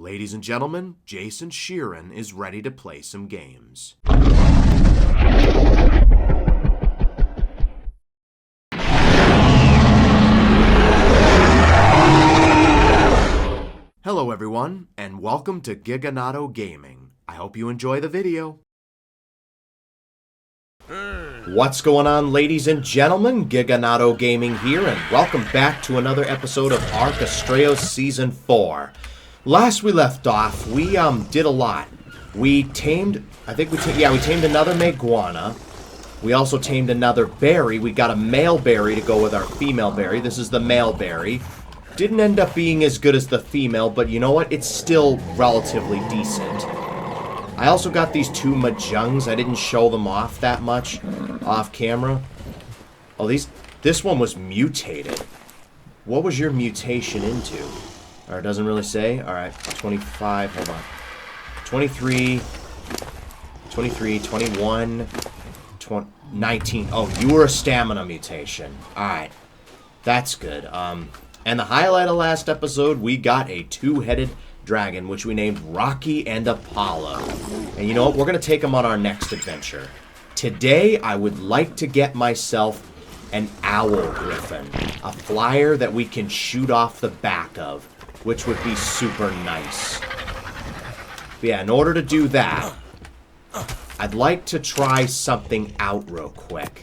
Ladies and gentlemen, Jason Sheeran is ready to play some games. Hello everyone, and welcome to Giganato Gaming. I hope you enjoy the video. What's going on, ladies and gentlemen? Giganato Gaming here, and welcome back to another episode of Astraeos Season 4. Last we left off, we did a lot. We tamed, we tamed another Meguana. We also tamed another berry. We got a male berry to go with our female berry. This is the male berry. Didn't end up being as good as the female, but you know what? It's still relatively decent. I also got these two Mahjongs. I didn't show them off that much off camera. Oh, this one was mutated. What was your mutation into? Or it doesn't really say. Alright, 25, hold on. 23, 21, 19. Oh, you were a stamina mutation. Alright, that's good. And the highlight of last episode, we got a two-headed dragon, which we named Rocky and Apollo. And you know what? We're going to take them on our next adventure. Today, I would like to get myself an owl griffin. A flyer that we can shoot off the back of, which would be super nice. But yeah, in order to do that, I'd like to try something out real quick.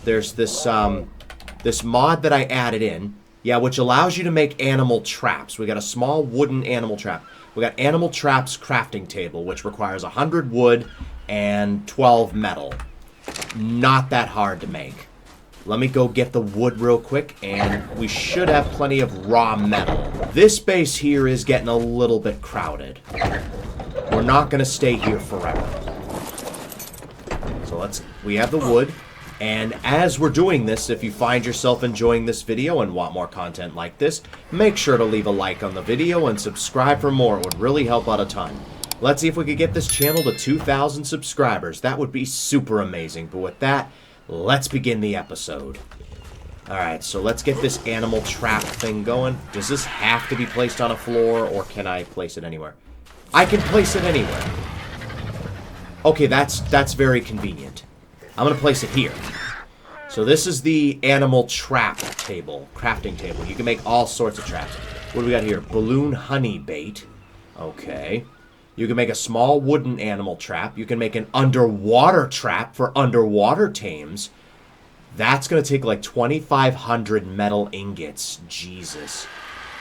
There's this, this mod that I added in. Yeah, which allows you to make animal traps. We got a small wooden animal trap. We got animal traps crafting table, which requires 100 wood and 12 metal. Not that hard to make. Let me go get the wood real quick, and we should have plenty of raw metal. This base here is getting a little bit crowded. We're not going to stay here forever. So we have the wood. And as we're doing this, if you find yourself enjoying this video and want more content like this, make sure to leave a like on the video and subscribe for more. It would really help out a ton. Let's see if we could get this channel to 2,000 subscribers. That would be super amazing. But with that, let's begin the episode. Alright, so let's get this animal trap thing going. Does this have to be placed on a floor, or can I place it anywhere? I can place it anywhere. Okay, that's very convenient. I'm going to place it here. So this is the animal trap table, crafting table. You can make all sorts of traps. What do we got here? Balloon honey bait. Okay. You can make a small wooden animal trap. You can make an underwater trap for underwater tames. That's going to take like 2,500 metal ingots. Jesus.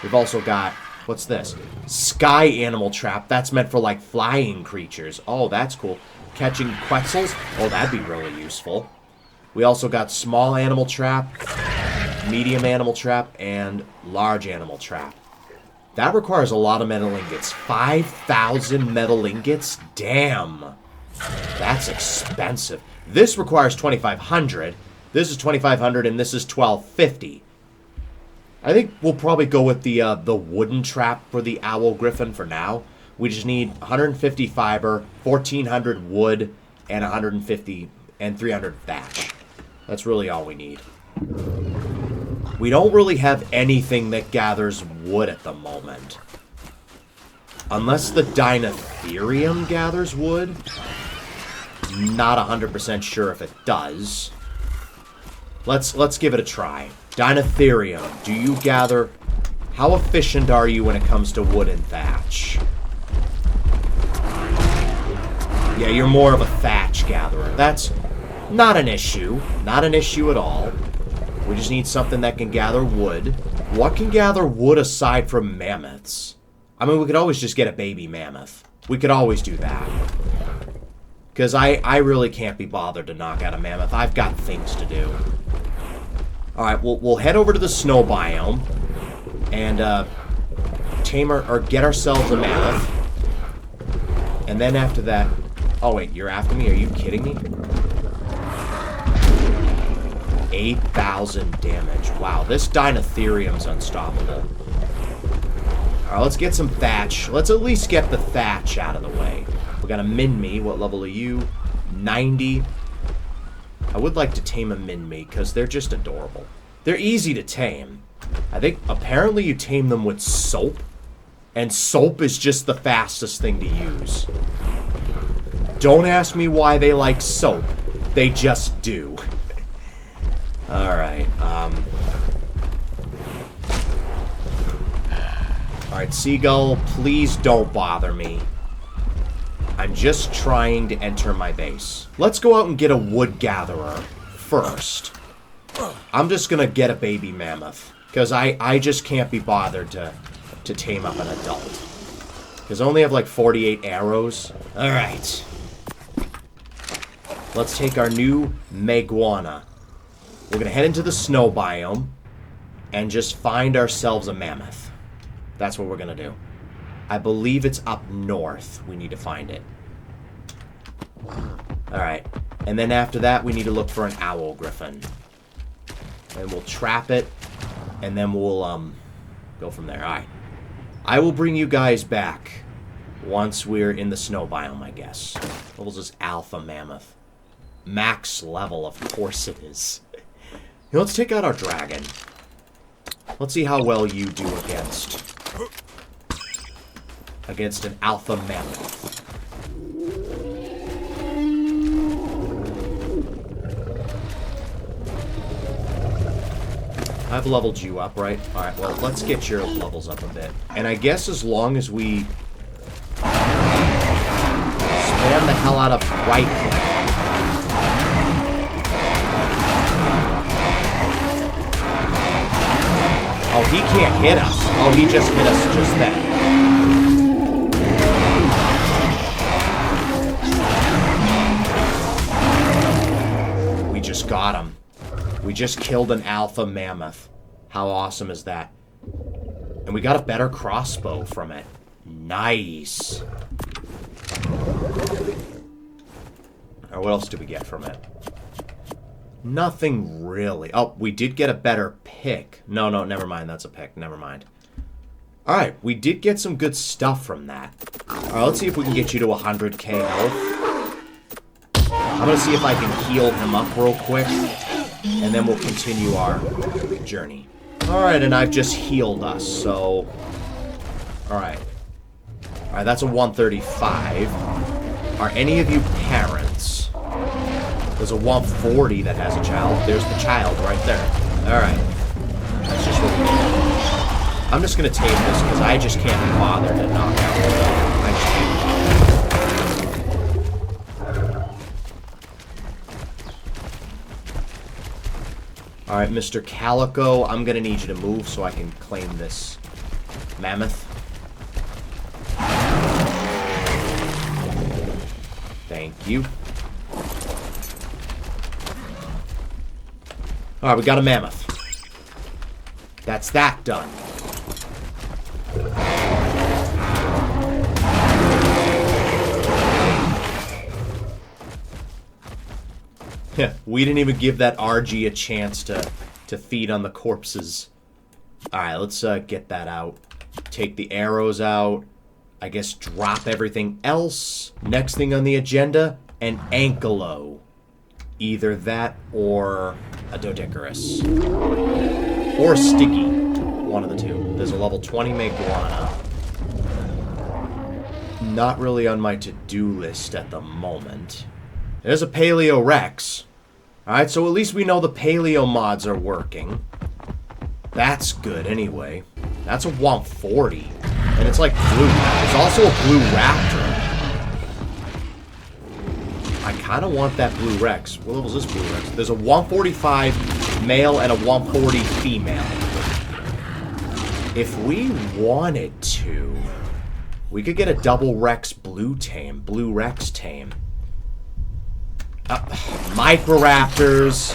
We've also got, what's this? Sky animal trap. That's meant for like flying creatures. Oh, that's cool. Catching quetzals? Oh, that'd be really useful. We also got small animal trap, medium animal trap, and large animal trap. That requires a lot of metal ingots. 5,000 metal ingots? Damn. That's expensive. This requires 2,500. This is 2,500, and this is 1,250. I think we'll probably go with the wooden trap for the owl griffin for now. We just need 150 fiber, 1,400 wood, and 150 and 300 thatch. That's really all we need. We don't really have anything that gathers wood at the moment. Unless the Dinotherium gathers wood. Not 100% sure if it does. Let's give it a try. Dinotherium, do you gather... How efficient are you when it comes to wood and thatch? Yeah, you're more of a thatch gatherer. That's not an issue. Not an issue at all. We just need something that can gather wood. What can gather wood aside from mammoths? I mean, we could always just get a baby mammoth. We could always do that. Because I really can't be bothered to knock out a mammoth. I've got things to do. Alright, we'll head over to the snow biome. And get ourselves a mammoth. And then after that... Oh, wait, you're after me? Are you kidding me? 8,000 damage. Wow, this Dinotherium's unstoppable. Alright, let's get some thatch. Let's at least get the thatch out of the way. We got a Minmi. What level are you? 90. I would like to tame a Minmi, because they're just adorable. They're easy to tame. I think, apparently you tame them with soap. And soap is just the fastest thing to use. Don't ask me why they like soap. They just do. Alright, Alright, Seagull, please don't bother me. I'm just trying to enter my base. Let's go out and get a wood gatherer first. I'm just gonna get a baby mammoth. Because I just can't be bothered to tame up an adult. Because I only have like 48 arrows. Alright. Let's take our new Meguana. We're gonna head into the snow biome and just find ourselves a mammoth. That's what we're gonna do. I believe it's up north. We need to find it. Alright. And then after that, we need to look for an owl griffin. And we'll trap it. And then we'll, go from there. Alright. I will bring you guys back once we're in the snow biome, I guess. What was this alpha mammoth? Max level, of course it is. Let's take out our dragon. Let's see how well you do against an alpha mammoth. I've leveled you up, right? Alright, well, let's get your levels up a bit. And I guess as long as we spam the hell out of right click. Oh, he can't hit us. Oh, he just hit us just then. We just got him. We just killed an alpha mammoth. How awesome is that? And we got a better crossbow from it. Nice. Or what else did we get from it? Nothing really. Oh, we did get a better pick. No, never mind. That's a pick. Never mind. Alright, we did get some good stuff from that. Alright, let's see if we can get you to 100k health. I'm gonna see if I can heal him up real quick. And then we'll continue our journey. Alright, and I've just healed us, so... Alright. Alright, that's a 135. Are any of you parents? There's a 140 that has a child. There's the child right there. Alright. That's just what we need. I'm just gonna tame this because I just can't be bothered to knock out the dog. I just can't be bothered. Alright, Mr. Calico, I'm gonna need you to move so I can claim this mammoth. Thank you. Alright, we got a mammoth. That's that done. Yeah, we didn't even give that RG a chance to feed on the corpses. Alright, let's get that out. Take the arrows out. I guess drop everything else. Next thing on the agenda, an ankylo. Either that or a Doedicurus. Or a Sticky. One of the two. There's a level 20 Meguana. Not really on my to-do list at the moment. There's a Paleo Rex. Alright, so at least we know the Paleo mods are working. That's good anyway. That's a 140. And it's like blue. There's also a blue raptor. I kind of want that blue Rex. What level is this blue Rex? There's a 145 male and a 140 female. If we wanted to, we could get a double Rex blue Rex tame. Microraptors.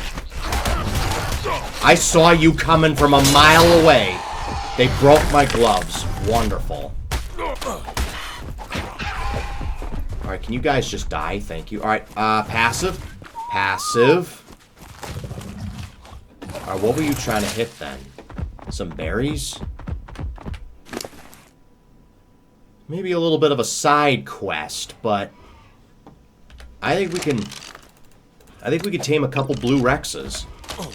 I saw you coming from a mile away. They broke my gloves. Wonderful. Alright, can you guys just die? Thank you. Alright, passive. Passive. Alright, what were you trying to hit then? Some berries? Maybe a little bit of a side quest, but I think we can tame a couple blue Rexes.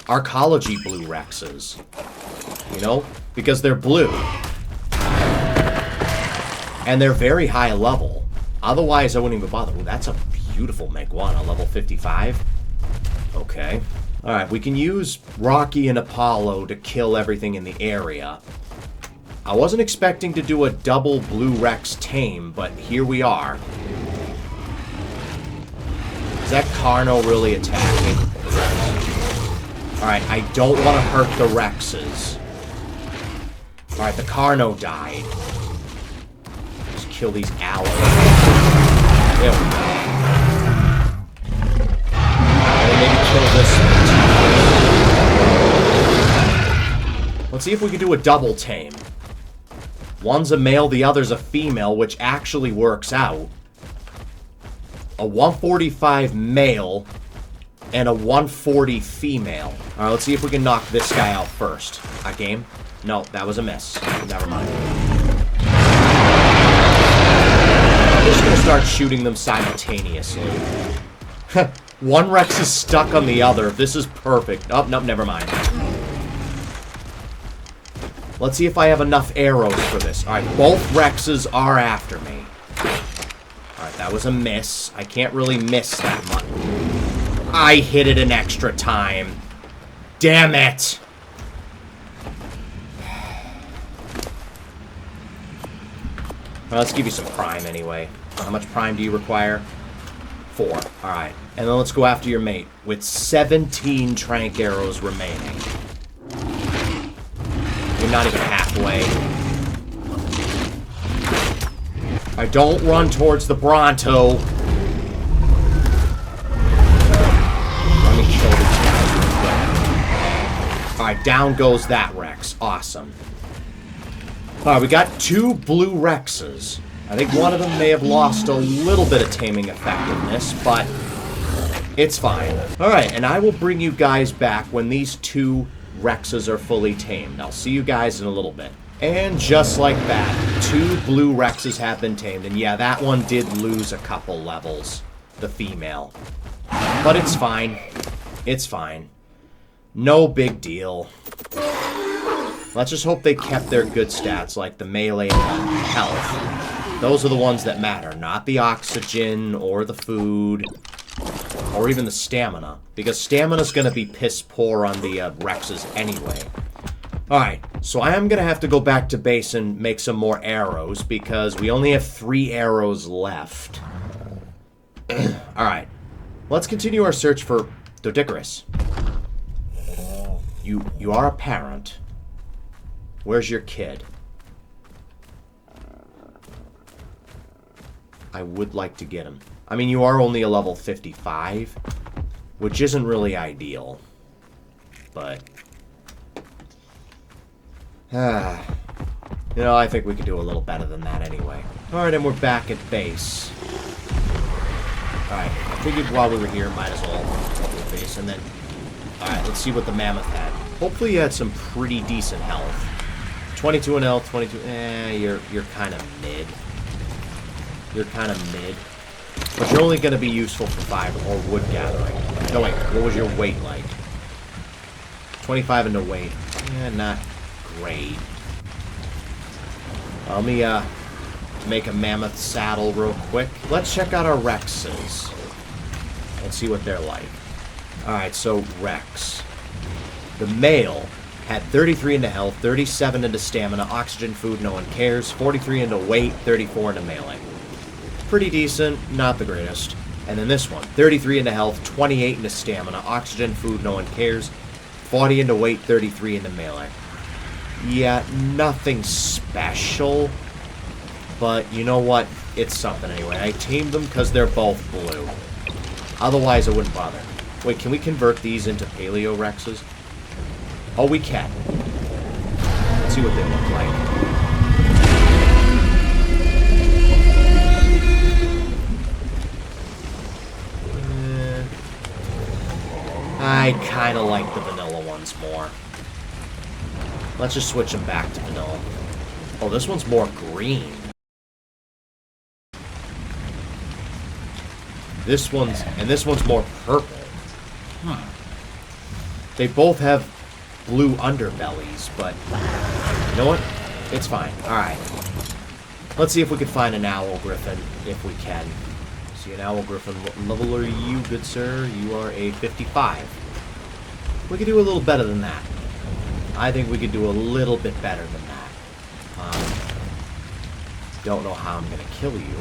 Arcology blue Rexes. You know? Because they're blue. And they're very high level. Otherwise, I wouldn't even bother. Ooh, that's a beautiful Meguana, level 55. Okay. Alright, we can use Rocky and Apollo to kill everything in the area. I wasn't expecting to do a double Blue Rex tame, but here we are. Is that Carno really attacking? Alright, I don't want to hurt the Rexes. Alright, the Carno died. Just kill these aloes. There we go. And maybe kill this one. Let's see if we can do a double tame. One's a male, the other's a female, which actually works out. A 145 male and a 140 female. Alright, let's see if we can knock this guy out first. A game? No, that was a miss. Never mind. I'm just gonna start shooting them simultaneously. One Rex is stuck on the other. This is perfect. Oh, no, never mind. Let's see if I have enough arrows for this. Alright, both Rexes are after me. Alright, that was a miss. I can't really miss that much. I hit it an extra time. Damn it! Well, let's give you some prime anyway. How much prime do you require? 4. Alright. And then let's go after your mate with 17 trank arrows remaining. You're not even halfway. I don't run towards the Bronto. Let me kill these guys real quick. Alright, down goes that Rex. Awesome. Alright, we got 2 blue Rexes. I think one of them may have lost a little bit of taming effectiveness, but it's fine. Alright, and I will bring you guys back when these 2 Rexes are fully tamed. I'll see you guys in a little bit. And just like that, 2 blue Rexes have been tamed. And yeah, that one did lose a couple levels, the female. But it's fine. It's fine. No big deal. Let's just hope they kept their good stats, like the melee and the health. Those are the ones that matter, not the oxygen or the food. Or even the stamina. Because stamina's going to be piss poor on the Rexes anyway. Alright, so I am going to have to go back to base and make some more arrows. Because we only have 3 arrows left. Alright, let's continue our search for Doedicurus. You are a parent. Where's your kid? I would like to get him. I mean, you are only a level 55, which isn't really ideal. But, you know, I think we could do a little better than that anyway. Alright, and we're back at base. Alright, I figured while we were here, might as well go to base, and then... Alright, let's see what the Mammoth had. Hopefully you had some pretty decent health. 22 in health, 22... you're kind of mid. You're kind of mid. But you're only going to be useful for fiber or wood gathering. No, wait. What was your weight like? 25 into weight. Not great. Let me make a mammoth saddle real quick. Let's check out our Rexes. Let's see what they're like. Alright, so Rex. The male had 33 into health, 37 into stamina, oxygen, food, no one cares, 43 into weight, 34 into melee. Pretty decent, not the greatest. And then this one, 33 into health, 28 into stamina, oxygen, food, no one cares, 40 into weight, 33 into melee. Yeah, nothing special, but you know what? It's something anyway. I tamed them because they're both blue. Otherwise, I wouldn't bother. Wait, can we convert these into Paleo Rexes? Oh, we can. Let's see what they look like. I kind of like the vanilla ones more. Let's just switch them back to vanilla. Oh, this one's more green. This one's more purple. Huh. They both have blue underbellies, but you know what? It's fine. Alright. Let's see if we can find an owl griffin, if we can. See an owl griffin. What level are you, good sir? You are a 55. We could do a little better than that. I think we could do a little bit better than that. Don't know how I'm going to kill you.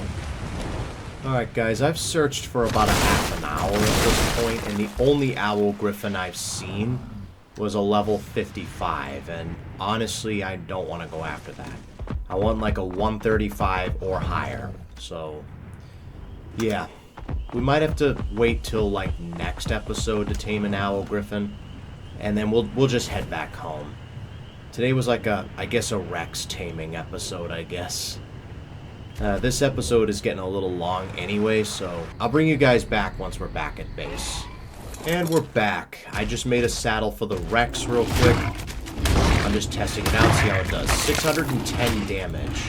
Alright guys, I've searched for about a half an hour at this point, and the only owl griffin I've seen was a level 55, and honestly, I don't want to go after that. I want like a 135 or higher, so yeah. We might have to wait till like next episode to tame an owl griffin, and then we'll just head back home. Today was like I guess a Rex taming episode, I guess. This episode is getting a little long anyway, so I'll bring you guys back once we're back at base. And we're back. I just made a saddle for the Rex real quick. I'm just testing it out, see how it does. 610 damage.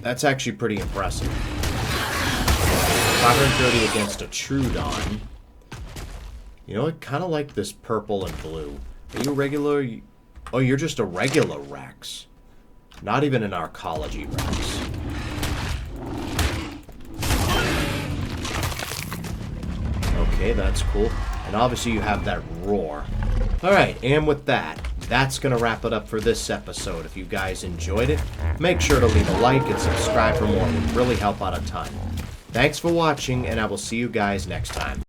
That's actually pretty impressive. 530 against a Trudon. You know, I kind of like this purple and blue. Are you a regular? Oh, you're just a regular Rex. Not even an Arcology Rex. Okay, that's cool. And obviously you have that roar. Alright, and with that, that's going to wrap it up for this episode. If you guys enjoyed it, make sure to leave a like and subscribe for more. It would really help out a ton. Thanks for watching, and I will see you guys next time.